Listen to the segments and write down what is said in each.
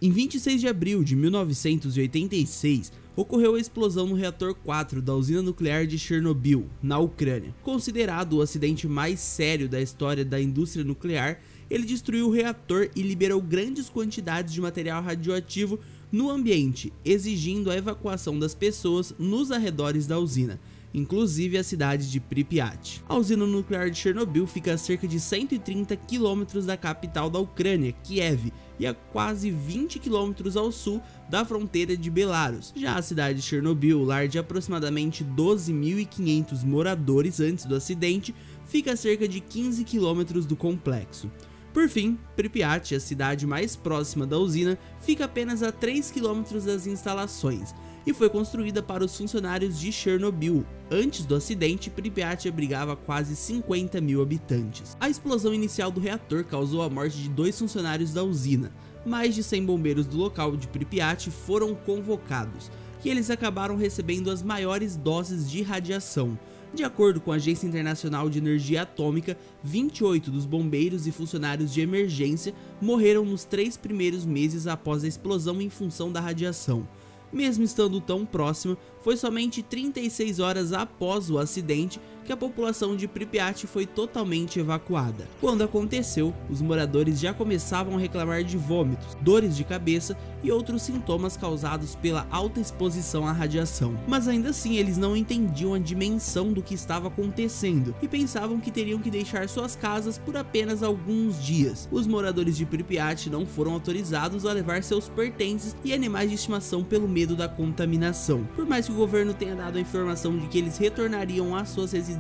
Em 26 de abril de 1986, ocorreu a explosão no reator 4 da usina nuclear de Chernobyl, na Ucrânia. Considerado o acidente mais sério da história da indústria nuclear, ele destruiu o reator e liberou grandes quantidades de material radioativo no ambiente, exigindo a evacuação das pessoas nos arredores da usina, inclusive a cidade de Pripyat. A usina nuclear de Chernobyl fica a cerca de 130 quilômetros da capital da Ucrânia, Kiev, e a quase 20 quilômetros ao sul da fronteira de Belarus. Já a cidade de Chernobyl, lar de aproximadamente 12.500 moradores antes do acidente, fica a cerca de 15 quilômetros do complexo. Por fim, Pripyat, a cidade mais próxima da usina, fica apenas a 3 quilômetros das instalações e foi construída para os funcionários de Chernobyl. Antes do acidente, Pripyat abrigava quase 50 mil habitantes. A explosão inicial do reator causou a morte de 2 funcionários da usina. Mais de 100 bombeiros do local de Pripyat foram convocados, e eles acabaram recebendo as maiores doses de radiação. De acordo com a Agência Internacional de Energia Atômica, 28 dos bombeiros e funcionários de emergência morreram nos 3 primeiros meses após a explosão em função da radiação. Mesmo estando tão próxima, foi somente 36 horas após o acidente que a população de Pripyat foi totalmente evacuada. Quando aconteceu, os moradores já começavam a reclamar de vômitos, dores de cabeça e outros sintomas causados pela alta exposição à radiação. Mas ainda assim, eles não entendiam a dimensão do que estava acontecendo e pensavam que teriam que deixar suas casas por apenas alguns dias. Os moradores de Pripyat não foram autorizados a levar seus pertences e animais de estimação pelo medo da contaminação. Por mais que o governo tenha dado a informação de que eles retornariam às suas residências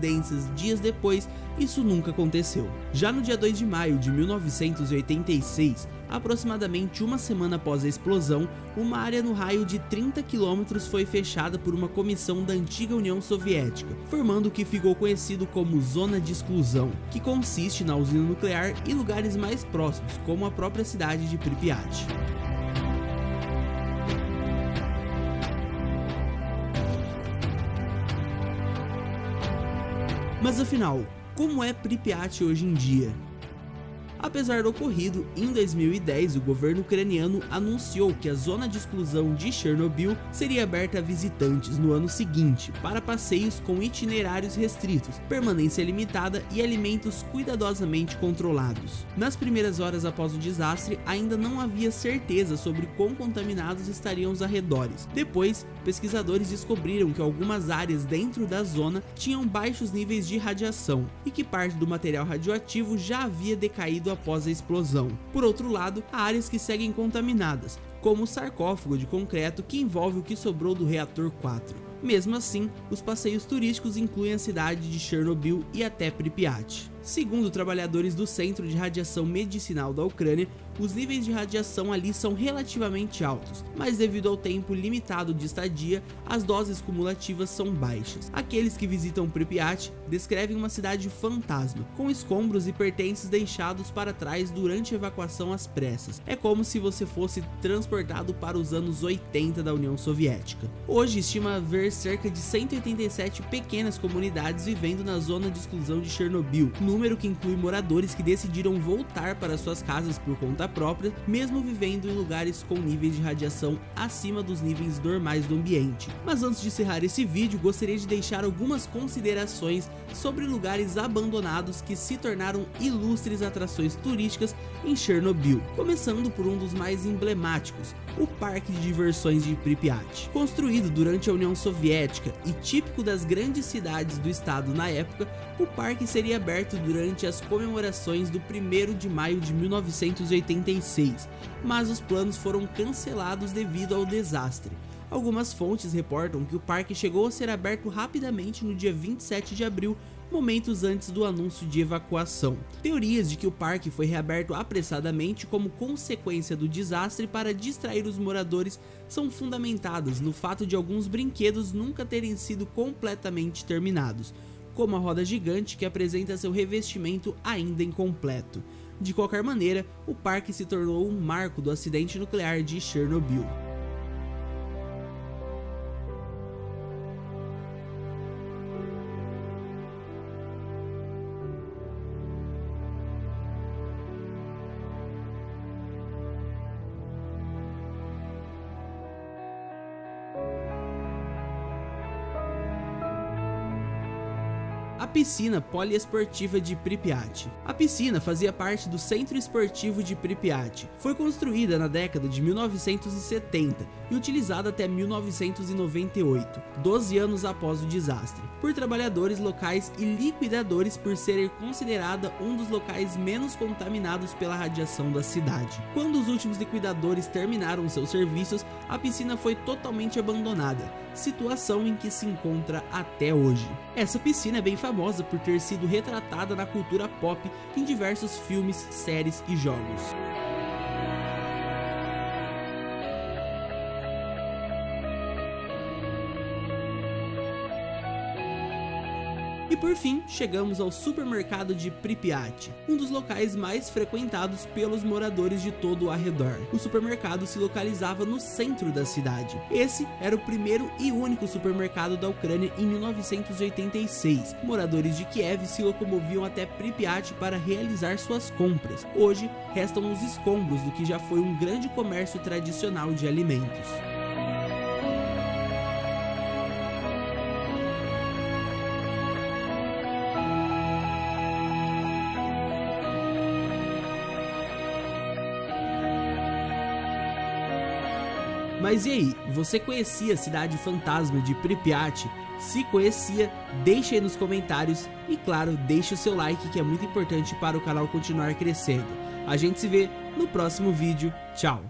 dias depois, isso nunca aconteceu. Já no dia 2 de maio de 1986, aproximadamente uma semana após a explosão, uma área no raio de 30 quilômetros foi fechada por uma comissão da antiga União Soviética, formando o que ficou conhecido como Zona de Exclusão, que consiste na usina nuclear e lugares mais próximos, como a própria cidade de Pripyat. Mas afinal, como é Pripyat hoje em dia? Apesar do ocorrido, em 2010 o governo ucraniano anunciou que a zona de exclusão de Chernobyl seria aberta a visitantes no ano seguinte para passeios com itinerários restritos, permanência limitada e alimentos cuidadosamente controlados. Nas primeiras horas após o desastre, ainda não havia certeza sobre quão contaminados estariam os arredores. Depois, pesquisadores descobriram que algumas áreas dentro da zona tinham baixos níveis de radiação e que parte do material radioativo já havia decaído após a explosão. Por outro lado, há áreas que seguem contaminadas, como o sarcófago de concreto que envolve o que sobrou do reator 4. Mesmo assim, os passeios turísticos incluem a cidade de Chernobyl e até Pripyat. Segundo trabalhadores do Centro de Radiação Medicinal da Ucrânia, os níveis de radiação ali são relativamente altos, mas devido ao tempo limitado de estadia, as doses cumulativas são baixas. Aqueles que visitam Pripyat descrevem uma cidade fantasma, com escombros e pertences deixados para trás durante a evacuação às pressas. É como se você fosse transportado para os anos 80 da União Soviética. Hoje estima haver cerca de 187 pequenas comunidades vivendo na zona de exclusão de Chernobyl, número que inclui moradores que decidiram voltar para suas casas por conta própria, mesmo vivendo em lugares com níveis de radiação acima dos níveis normais do ambiente. Mas antes de encerrar esse vídeo, gostaria de deixar algumas considerações sobre lugares abandonados que se tornaram ilustres atrações turísticas em Chernobyl, começando por um dos mais emblemáticos, o Parque de Diversões de Pripyat. Construído durante a União Soviética e típico das grandes cidades do estado na época, o parque seria aberto durante as comemorações do 1º de maio de 1986, mas os planos foram cancelados devido ao desastre. Algumas fontes reportam que o parque chegou a ser aberto rapidamente no dia 27 de abril, momentos antes do anúncio de evacuação. Teorias de que o parque foi reaberto apressadamente como consequência do desastre para distrair os moradores são fundamentadas no fato de alguns brinquedos nunca terem sido completamente terminados, como a roda gigante que apresenta seu revestimento ainda incompleto. De qualquer maneira, o parque se tornou um marco do acidente nuclear de Chernobyl. a piscina poliesportiva de Pripyat. A piscina fazia parte do Centro Esportivo de Pripyat. Foi construída na década de 1970 e utilizada até 1998, 12 anos após o desastre, por trabalhadores locais e liquidadores por ser considerada um dos locais menos contaminados pela radiação da cidade. Quando os últimos liquidadores terminaram seus serviços, a piscina foi totalmente abandonada, situação em que se encontra até hoje. Essa piscina é bem famosa por ter sido retratada na cultura pop em diversos filmes, séries e jogos. E por fim, chegamos ao supermercado de Pripyat, um dos locais mais frequentados pelos moradores de todo o arredor. O supermercado se localizava no centro da cidade. Esse era o primeiro e único supermercado da Ucrânia em 1986. Moradores de Kiev se locomoviam até Pripyat para realizar suas compras. Hoje, restam os escombros do que já foi um grande comércio tradicional de alimentos. Mas e aí, você conhecia a cidade fantasma de Pripyat? Se conhecia, deixe aí nos comentários e claro, deixe o seu like que é muito importante para o canal continuar crescendo. A gente se vê no próximo vídeo, tchau!